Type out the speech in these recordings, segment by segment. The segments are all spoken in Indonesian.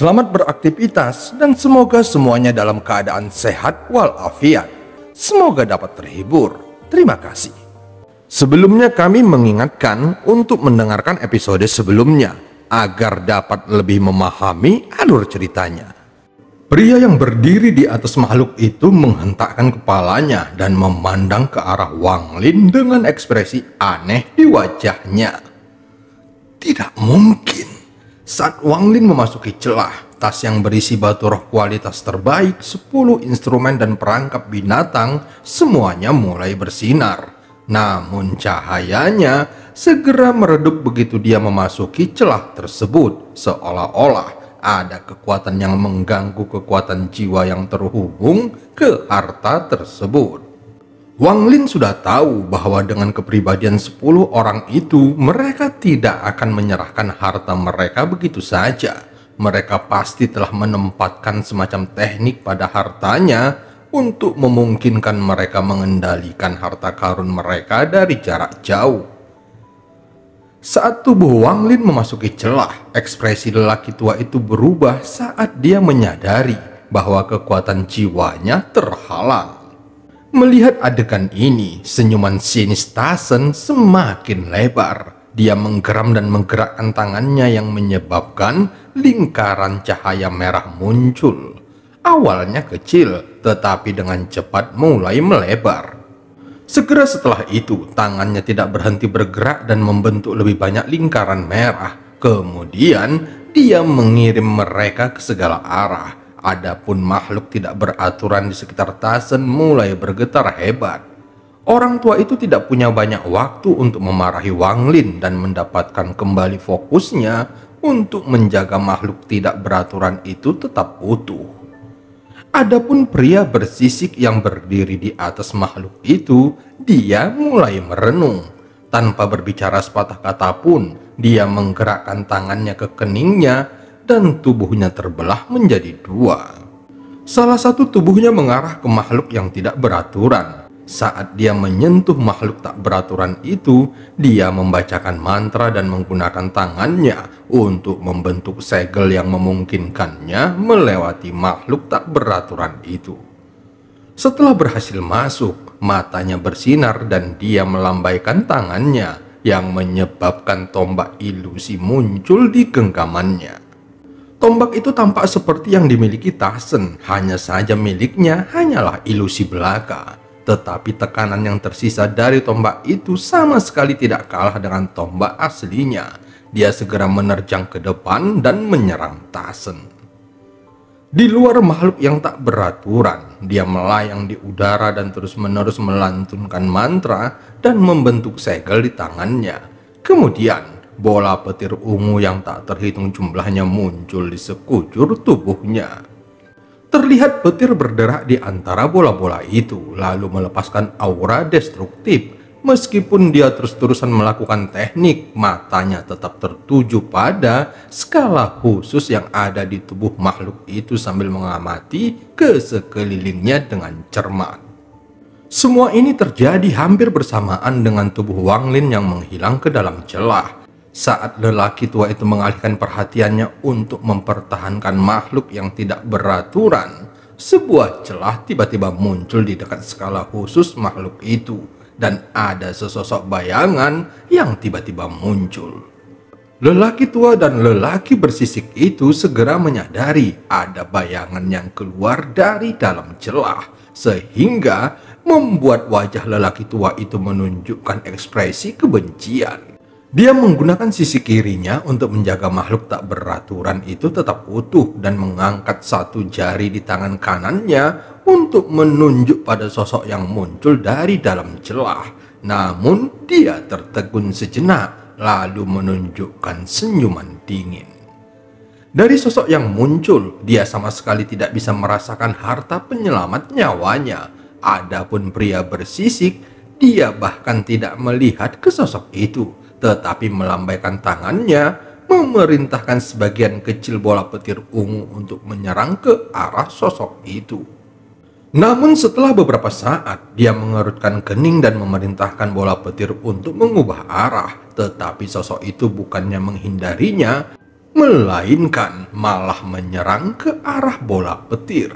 Selamat beraktivitas dan semoga semuanya dalam keadaan sehat walafiat. Semoga dapat terhibur. Terima kasih. Sebelumnya kami mengingatkan untuk mendengarkan episode sebelumnya agar dapat lebih memahami alur ceritanya. Pria yang berdiri di atas makhluk itu menghentakkan kepalanya dan memandang ke arah Wang Lin dengan ekspresi aneh di wajahnya. Tidak mungkin. Saat Wang Lin memasuki celah, tas yang berisi batu roh kualitas terbaik, 10 instrumen dan perangkap binatang, semuanya mulai bersinar. Namun cahayanya segera meredup begitu dia memasuki celah tersebut, seolah-olah ada kekuatan yang mengganggu kekuatan jiwa yang terhubung ke harta tersebut. Wang Lin sudah tahu bahwa dengan kepribadian 10 orang itu, mereka tidak akan menyerahkan harta mereka begitu saja. Mereka pasti telah menempatkan semacam teknik pada hartanya untuk memungkinkan mereka mengendalikan harta karun mereka dari jarak jauh. Saat tubuh Wang Lin memasuki celah, ekspresi lelaki tua itu berubah saat dia menyadari bahwa kekuatan jiwanya terhalang. Melihat adegan ini, senyuman sinis Tasen semakin lebar. Dia menggeram dan menggerakkan tangannya yang menyebabkan lingkaran cahaya merah muncul. Awalnya kecil, tetapi dengan cepat mulai melebar. Segera setelah itu, tangannya tidak berhenti bergerak dan membentuk lebih banyak lingkaran merah. Kemudian, dia mengirim mereka ke segala arah. Adapun makhluk tidak beraturan di sekitar Tasen mulai bergetar hebat. Orang tua itu tidak punya banyak waktu untuk memarahi Wang Lin dan mendapatkan kembali fokusnya untuk menjaga makhluk tidak beraturan itu tetap utuh. Adapun pria bersisik yang berdiri di atas makhluk itu, dia mulai merenung. Tanpa berbicara sepatah kata pun, dia menggerakkan tangannya ke keningnya dan tubuhnya terbelah menjadi dua. Salah satu tubuhnya mengarah ke makhluk yang tidak beraturan. Saat dia menyentuh makhluk tak beraturan itu, dia membacakan mantra dan menggunakan tangannya untuk membentuk segel yang memungkinkannya melewati makhluk tak beraturan itu. Setelah berhasil masuk, matanya bersinar dan dia melambaikan tangannya yang menyebabkan tombak ilusi muncul di genggamannya. Tombak itu tampak seperti yang dimiliki Tasen, hanya saja miliknya hanyalah ilusi belaka. Tetapi tekanan yang tersisa dari tombak itu sama sekali tidak kalah dengan tombak aslinya. Dia segera menerjang ke depan dan menyerang Tasen. Di luar makhluk yang tak beraturan, dia melayang di udara dan terus-menerus melantunkan mantra dan membentuk segel di tangannya. Kemudian, bola petir ungu yang tak terhitung jumlahnya muncul di sekujur tubuhnya. Terlihat petir berderak di antara bola-bola itu, lalu melepaskan aura destruktif. Meskipun dia terus-terusan melakukan teknik, matanya tetap tertuju pada skala khusus yang ada di tubuh makhluk itu sambil mengamati ke sekelilingnya dengan cermat. Semua ini terjadi hampir bersamaan dengan tubuh Wang Lin yang menghilang ke dalam celah. Saat lelaki tua itu mengalihkan perhatiannya untuk mempertahankan makhluk yang tidak beraturan, sebuah celah tiba-tiba muncul di dekat skala khusus makhluk itu, dan ada sesosok bayangan yang tiba-tiba muncul. Lelaki tua dan lelaki bersisik itu segera menyadari ada bayangan yang keluar dari dalam celah, sehingga membuat wajah lelaki tua itu menunjukkan ekspresi kebencian. Dia menggunakan sisi kirinya untuk menjaga makhluk tak beraturan itu tetap utuh dan mengangkat satu jari di tangan kanannya untuk menunjuk pada sosok yang muncul dari dalam celah. Namun dia tertegun sejenak lalu menunjukkan senyuman dingin. Dari sosok yang muncul, dia sama sekali tidak bisa merasakan harta penyelamat nyawanya. Adapun pria bersisik, dia bahkan tidak melihat ke sosok itu, tetapi melambaikan tangannya memerintahkan sebagian kecil bola petir ungu untuk menyerang ke arah sosok itu. Namun setelah beberapa saat, dia mengerutkan kening dan memerintahkan bola petir untuk mengubah arah, tetapi sosok itu bukannya menghindarinya, melainkan malah menyerang ke arah bola petir.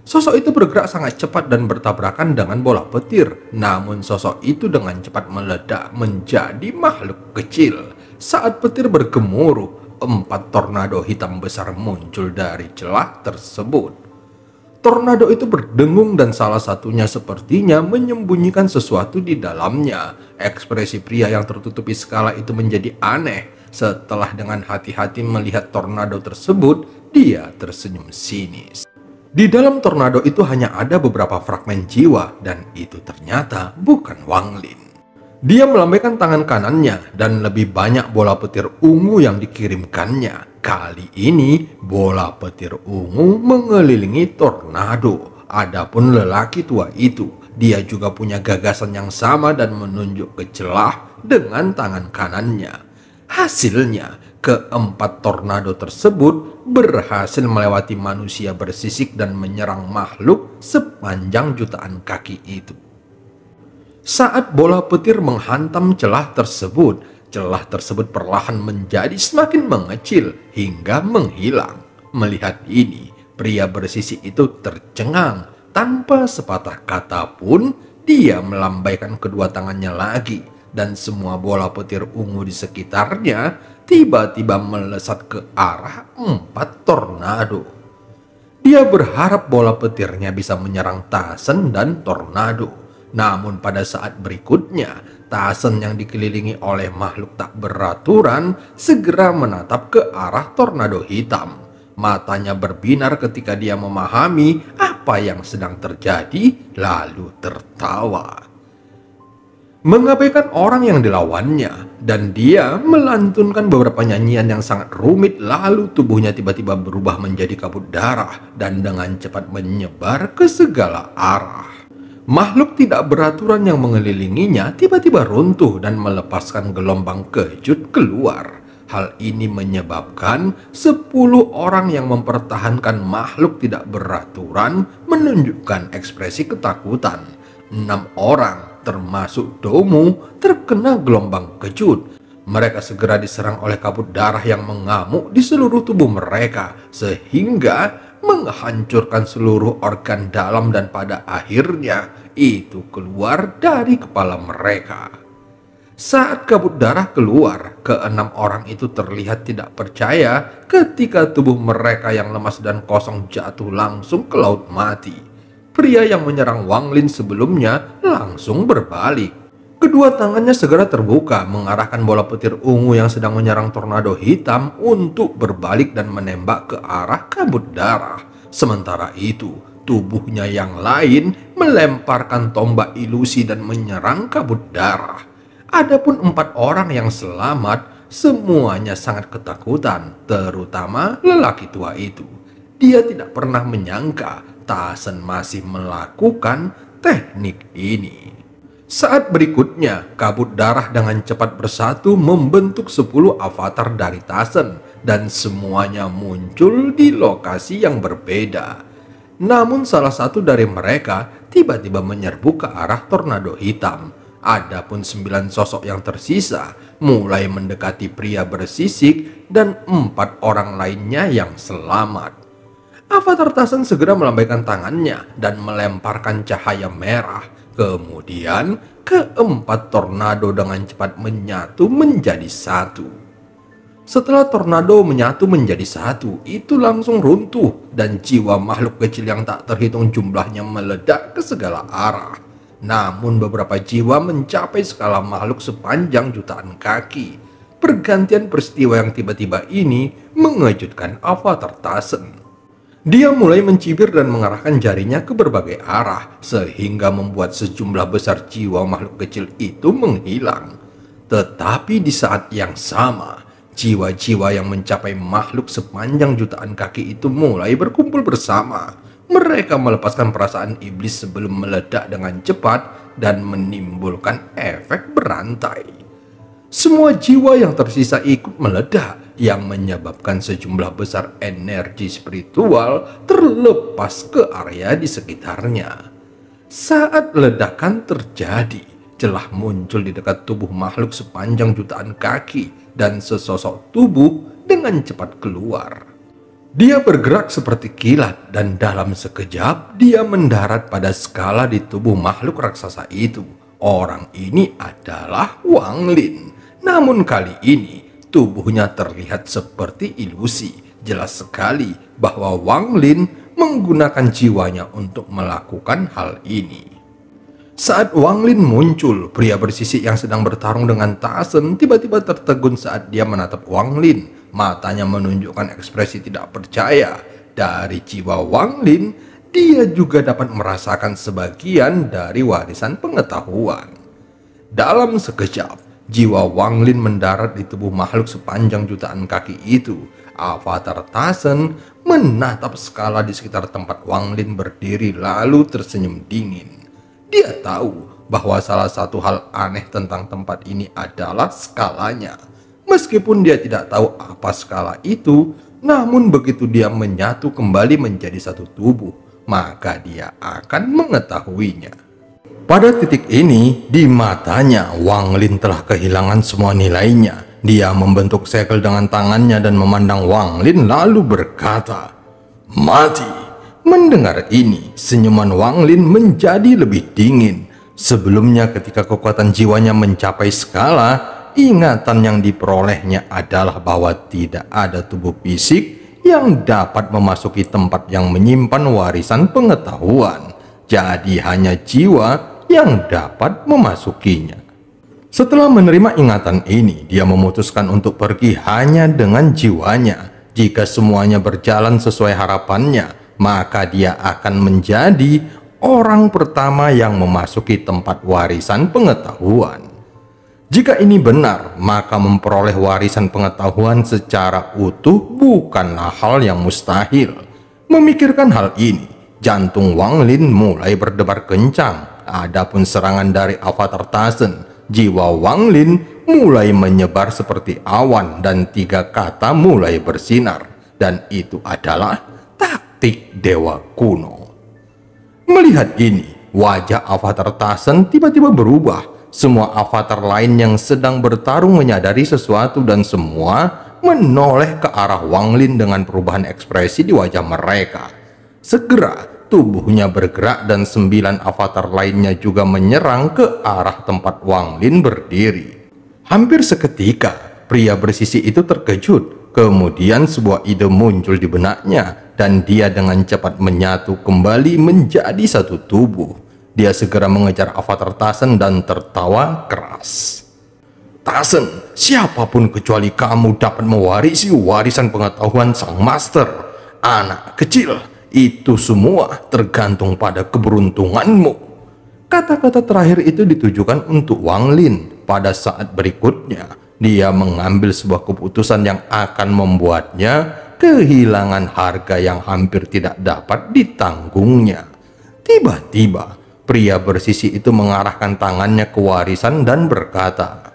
Sosok itu bergerak sangat cepat dan bertabrakan dengan bola petir. Namun sosok itu dengan cepat meledak menjadi makhluk kecil. Saat petir bergemuruh, 4 tornado hitam besar muncul dari celah tersebut. Tornado itu berdengung dan salah satunya sepertinya menyembunyikan sesuatu di dalamnya. Ekspresi pria yang tertutupi skala itu menjadi aneh. Setelah dengan hati-hati melihat tornado tersebut, dia tersenyum sinis. Di dalam tornado itu hanya ada beberapa fragmen jiwa dan itu ternyata bukan Wang Lin. Dia melambaikan tangan kanannya dan lebih banyak bola petir ungu yang dikirimkannya. Kali ini bola petir ungu mengelilingi tornado. Adapun lelaki tua itu, dia juga punya gagasan yang sama dan menunjuk ke celah dengan tangan kanannya. Hasilnya, keempat tornado tersebut berhasil melewati manusia bersisik dan menyerang makhluk sepanjang jutaan kaki itu. Saat bola petir menghantam celah tersebut perlahan menjadi semakin mengecil hingga menghilang. Melihat ini, pria bersisik itu tercengang. Tanpa sepatah kata pun, dia melambaikan kedua tangannya lagi. Dan semua bola petir ungu di sekitarnya tiba-tiba melesat ke arah 4 tornado. Dia berharap bola petirnya bisa menyerang Tasen dan tornado. Namun pada saat berikutnya, Tasen yang dikelilingi oleh makhluk tak beraturan segera menatap ke arah tornado hitam. Matanya berbinar ketika dia memahami apa yang sedang terjadi, lalu tertawa. Mengabaikan orang yang dilawannya, dan dia melantunkan beberapa nyanyian yang sangat rumit, lalu tubuhnya tiba-tiba berubah menjadi kabut darah dan dengan cepat menyebar ke segala arah. Makhluk tidak beraturan yang mengelilinginya tiba-tiba runtuh dan melepaskan gelombang kejut keluar. Hal ini menyebabkan 10 orang yang mempertahankan makhluk tidak beraturan menunjukkan ekspresi ketakutan. 6 orang, termasuk Domu, terkena gelombang kejut. Mereka segera diserang oleh kabut darah yang mengamuk di seluruh tubuh mereka, sehingga menghancurkan seluruh organ dalam dan pada akhirnya itu keluar dari kepala mereka. Saat kabut darah keluar, ke-6 orang itu terlihat tidak percaya ketika tubuh mereka yang lemas dan kosong jatuh langsung ke laut mati. Pria yang menyerang Wang Lin sebelumnya langsung berbalik. Kedua tangannya segera terbuka mengarahkan bola petir ungu yang sedang menyerang tornado hitam untuk berbalik dan menembak ke arah kabut darah. Sementara itu, tubuhnya yang lain melemparkan tombak ilusi dan menyerang kabut darah. Adapun 4 orang yang selamat, semuanya sangat ketakutan, terutama lelaki tua itu. Dia tidak pernah menyangka Tasen masih melakukan teknik ini. Saat berikutnya, kabut darah dengan cepat bersatu membentuk 10 avatar dari Tasen dan semuanya muncul di lokasi yang berbeda. Namun salah satu dari mereka tiba-tiba menyerbu ke arah tornado hitam. Adapun 9 sosok yang tersisa mulai mendekati pria bersisik dan 4 orang lainnya yang selamat. Avatar Tasen segera melambaikan tangannya dan melemparkan cahaya merah. Kemudian keempat tornado dengan cepat menyatu menjadi satu. Setelah tornado menyatu menjadi satu, itu langsung runtuh dan jiwa makhluk kecil yang tak terhitung jumlahnya meledak ke segala arah. Namun beberapa jiwa mencapai skala makhluk sepanjang jutaan kaki. Pergantian peristiwa yang tiba-tiba ini mengejutkan Avatar Tasen. Dia mulai mencibir dan mengarahkan jarinya ke berbagai arah, sehingga membuat sejumlah besar jiwa makhluk kecil itu menghilang. Tetapi di saat yang sama, jiwa-jiwa yang mencapai makhluk sepanjang jutaan kaki itu mulai berkumpul bersama. Mereka melepaskan perasaan iblis sebelum meledak dengan cepat dan menimbulkan efek berantai. Semua jiwa yang tersisa ikut meledak, yang menyebabkan sejumlah besar energi spiritual terlepas ke area di sekitarnya. Saat ledakan terjadi, celah muncul di dekat tubuh makhluk sepanjang jutaan kaki dan sesosok tubuh dengan cepat keluar. Dia bergerak seperti kilat dan dalam sekejap dia mendarat pada skala di tubuh makhluk raksasa itu. Orang ini adalah Wang Lin. Namun kali ini tubuhnya terlihat seperti ilusi. Jelas sekali bahwa Wang Lin menggunakan jiwanya untuk melakukan hal ini. Saat Wang Lin muncul, pria bersisik yang sedang bertarung dengan Tasen tiba-tiba tertegun saat dia menatap Wang Lin. Matanya menunjukkan ekspresi tidak percaya. Dari jiwa Wang Lin, dia juga dapat merasakan sebagian dari warisan pengetahuan. Dalam sekejap, jiwa Wang Lin mendarat di tubuh makhluk sepanjang jutaan kaki itu. Avatar Tasen menatap skala di sekitar tempat Wang Lin berdiri lalu tersenyum dingin. Dia tahu bahwa salah satu hal aneh tentang tempat ini adalah skalanya. Meskipun dia tidak tahu apa skala itu, namun begitu dia menyatu kembali menjadi satu tubuh, maka dia akan mengetahuinya. Pada titik ini, di matanya Wang Lin telah kehilangan semua nilainya. Dia membentuk segel dengan tangannya dan memandang Wang Lin lalu berkata, "Mati." Mendengar ini, senyuman Wang Lin menjadi lebih dingin. Sebelumnya ketika kekuatan jiwanya mencapai skala, ingatan yang diperolehnya adalah bahwa tidak ada tubuh fisik yang dapat memasuki tempat yang menyimpan warisan pengetahuan. Jadi hanya jiwa yang dapat memasukinya. Setelah menerima ingatan ini, dia memutuskan untuk pergi hanya dengan jiwanya. Jika semuanya berjalan sesuai harapannya, maka dia akan menjadi orang pertama yang memasuki tempat warisan pengetahuan. Jika ini benar, maka memperoleh warisan pengetahuan secara utuh bukanlah hal yang mustahil. Memikirkan hal ini, jantung Wang Lin mulai berdebar kencang. Adapun serangan dari Avatar Tasen, jiwa Wang Lin mulai menyebar seperti awan dan 3 kata mulai bersinar. Dan itu adalah taktik dewa kuno. Melihat ini, wajah Avatar Tasen tiba-tiba berubah. Semua avatar lain yang sedang bertarung menyadari sesuatu dan semua menoleh ke arah Wang Lin dengan perubahan ekspresi di wajah mereka. Segera tubuhnya bergerak dan 9 avatar lainnya juga menyerang ke arah tempat Wang Lin berdiri. Hampir seketika, pria bersisik itu terkejut. Kemudian sebuah ide muncul di benaknya dan dia dengan cepat menyatu kembali menjadi satu tubuh. Dia segera mengejar Avatar Tasen dan tertawa keras. "Tasen, siapapun kecuali kamu dapat mewarisi warisan pengetahuan sang master. Anak kecil, itu semua tergantung pada keberuntunganmu." Kata-kata terakhir itu ditujukan untuk Wang Lin. Pada saat berikutnya, dia mengambil sebuah keputusan yang akan membuatnya kehilangan harga yang hampir tidak dapat ditanggungnya. Tiba-tiba, pria bersisik itu mengarahkan tangannya ke warisan dan berkata,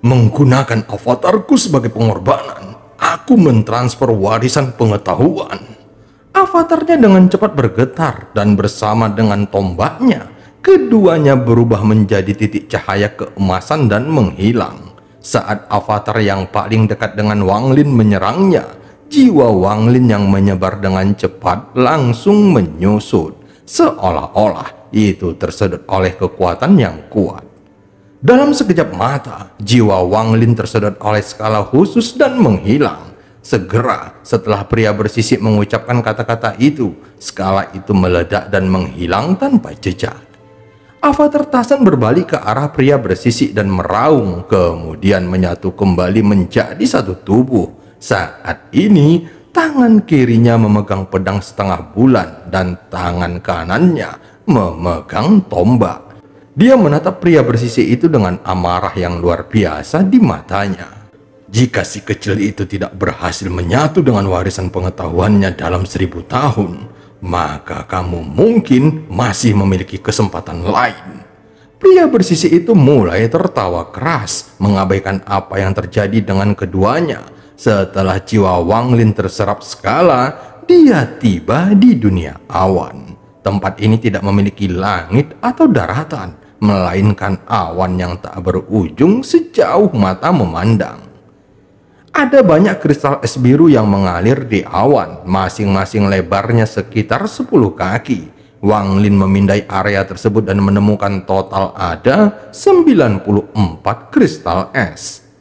"Menggunakan avatarku sebagai pengorbanan, aku mentransfer warisan pengetahuan." Avatarnya dengan cepat bergetar dan bersama dengan tombaknya, keduanya berubah menjadi titik cahaya keemasan dan menghilang. Saat avatar yang paling dekat dengan Wang Lin menyerangnya, jiwa Wang Lin yang menyebar dengan cepat langsung menyusut, seolah-olah itu tersedot oleh kekuatan yang kuat. Dalam sekejap mata, jiwa Wang Lin tersedot oleh skala khusus dan menghilang. Segera setelah pria bersisik mengucapkan kata-kata itu, skala itu meledak dan menghilang tanpa jejak. Avatar Tasen berbalik ke arah pria bersisik dan meraung, kemudian menyatu kembali menjadi satu tubuh. Saat ini, tangan kirinya memegang pedang setengah bulan dan tangan kanannya memegang tombak. Dia menatap pria bersisik itu dengan amarah yang luar biasa di matanya. Jika si kecil itu tidak berhasil menyatu dengan warisan pengetahuannya dalam 1000 tahun, maka kamu mungkin masih memiliki kesempatan lain. Pria bersisik itu mulai tertawa keras, mengabaikan apa yang terjadi dengan keduanya. Setelah jiwa Wang Lin terserap skala, dia tiba di dunia awan. Tempat ini tidak memiliki langit atau daratan, melainkan awan yang tak berujung sejauh mata memandang. Ada banyak kristal es biru yang mengalir di awan, masing-masing lebarnya sekitar 10 kaki. Wang Lin memindai area tersebut dan menemukan total ada 94 kristal es.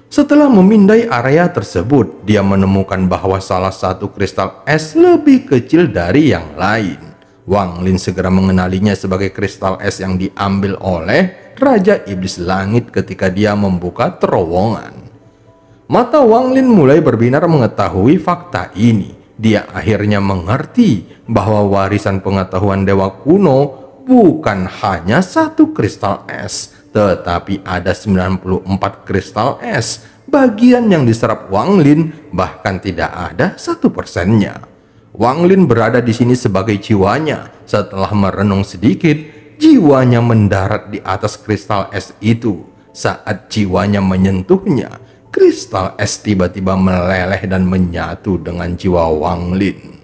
Setelah memindai area tersebut, dia menemukan bahwa salah satu kristal es lebih kecil dari yang lain. Wang Lin segera mengenalinya sebagai kristal es yang diambil oleh Raja Iblis Langit ketika dia membuka terowongan. Mata Wang Lin mulai berbinar mengetahui fakta ini. Dia akhirnya mengerti bahwa warisan pengetahuan dewa kuno bukan hanya satu kristal es, tetapi ada 94 kristal es. Bagian yang diserap Wang Lin bahkan tidak ada 1%-nya. Wang Lin berada di sini sebagai jiwanya. Setelah merenung sedikit, jiwanya mendarat di atas kristal es itu. Saat jiwanya menyentuhnya, kristal es tiba-tiba meleleh dan menyatu dengan jiwa Wang Lin.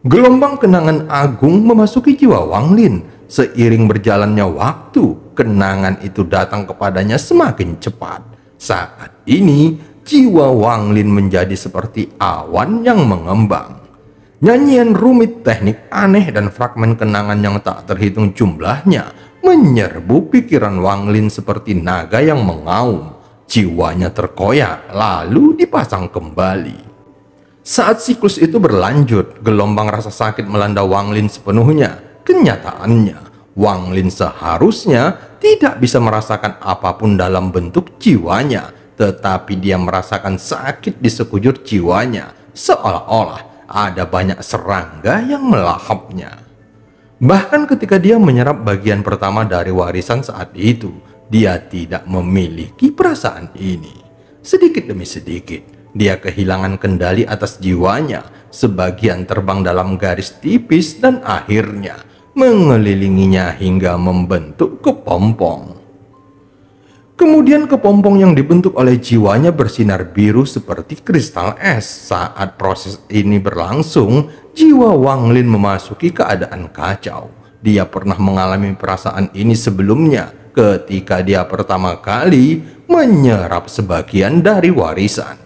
Gelombang kenangan agung memasuki jiwa Wang Lin. Seiring berjalannya waktu, kenangan itu datang kepadanya semakin cepat. Saat ini, jiwa Wang Lin menjadi seperti awan yang mengembang. Nyanyian rumit, teknik aneh, dan fragmen kenangan yang tak terhitung jumlahnya menyerbu pikiran Wang Lin seperti naga yang mengaum. Jiwanya terkoyak, lalu dipasang kembali. Saat siklus itu berlanjut, gelombang rasa sakit melanda Wang Lin sepenuhnya. Kenyataannya, Wang Lin seharusnya tidak bisa merasakan apapun dalam bentuk jiwanya, tetapi dia merasakan sakit di sekujur jiwanya, seolah-olah ada banyak serangga yang melahapnya. Bahkan ketika dia menyerap bagian pertama dari warisan saat itu, dia tidak memiliki perasaan ini. Sedikit demi sedikit, dia kehilangan kendali atas jiwanya. Sebagian terbang dalam garis tipis dan akhirnya mengelilinginya hingga membentuk kepompong. Kemudian kepompong yang dibentuk oleh jiwanya bersinar biru seperti kristal es. Saat proses ini berlangsung, jiwa Wang Lin memasuki keadaan kacau. Dia pernah mengalami perasaan ini sebelumnya ketika dia pertama kali menyerap sebagian dari warisan.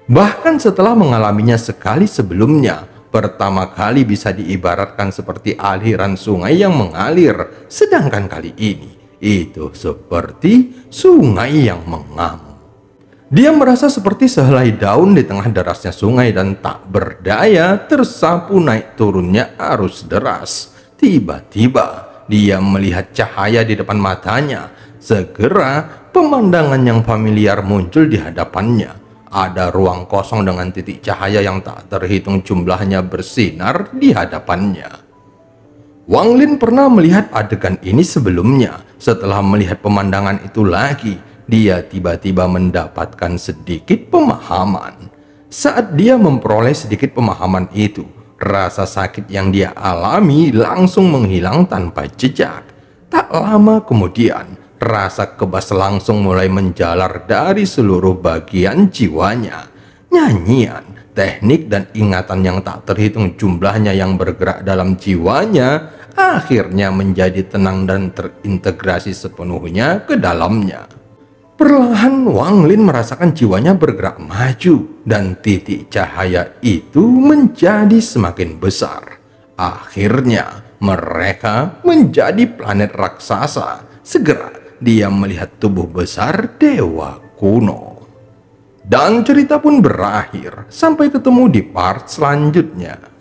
Bahkan setelah mengalaminya sekali sebelumnya, pertama kali bisa diibaratkan seperti aliran sungai yang mengalir, sedangkan kali ini itu seperti sungai yang mengamuk. Dia merasa seperti sehelai daun di tengah derasnya sungai dan tak berdaya tersapu naik turunnya arus deras. Tiba-tiba dia melihat cahaya di depan matanya. Segera pemandangan yang familiar muncul di hadapannya. Ada ruang kosong dengan titik cahaya yang tak terhitung jumlahnya bersinar di hadapannya. Wang Lin pernah melihat adegan ini sebelumnya. Setelah melihat pemandangan itu lagi, dia tiba-tiba mendapatkan sedikit pemahaman. Saat dia memperoleh sedikit pemahaman itu, rasa sakit yang dia alami langsung menghilang tanpa jejak. Tak lama kemudian, rasa kebas langsung mulai menjalar dari seluruh bagian jiwanya. Nyanyian, teknik, dan ingatan yang tak terhitung jumlahnya yang bergerak dalam jiwanya akhirnya menjadi tenang dan terintegrasi sepenuhnya ke dalamnya. Perlahan Wang Lin merasakan jiwanya bergerak maju dan titik cahaya itu menjadi semakin besar. Akhirnya mereka menjadi planet raksasa. Segera dia melihat tubuh besar dewa kuno. Dan cerita pun berakhir. Sampai ketemu di part selanjutnya.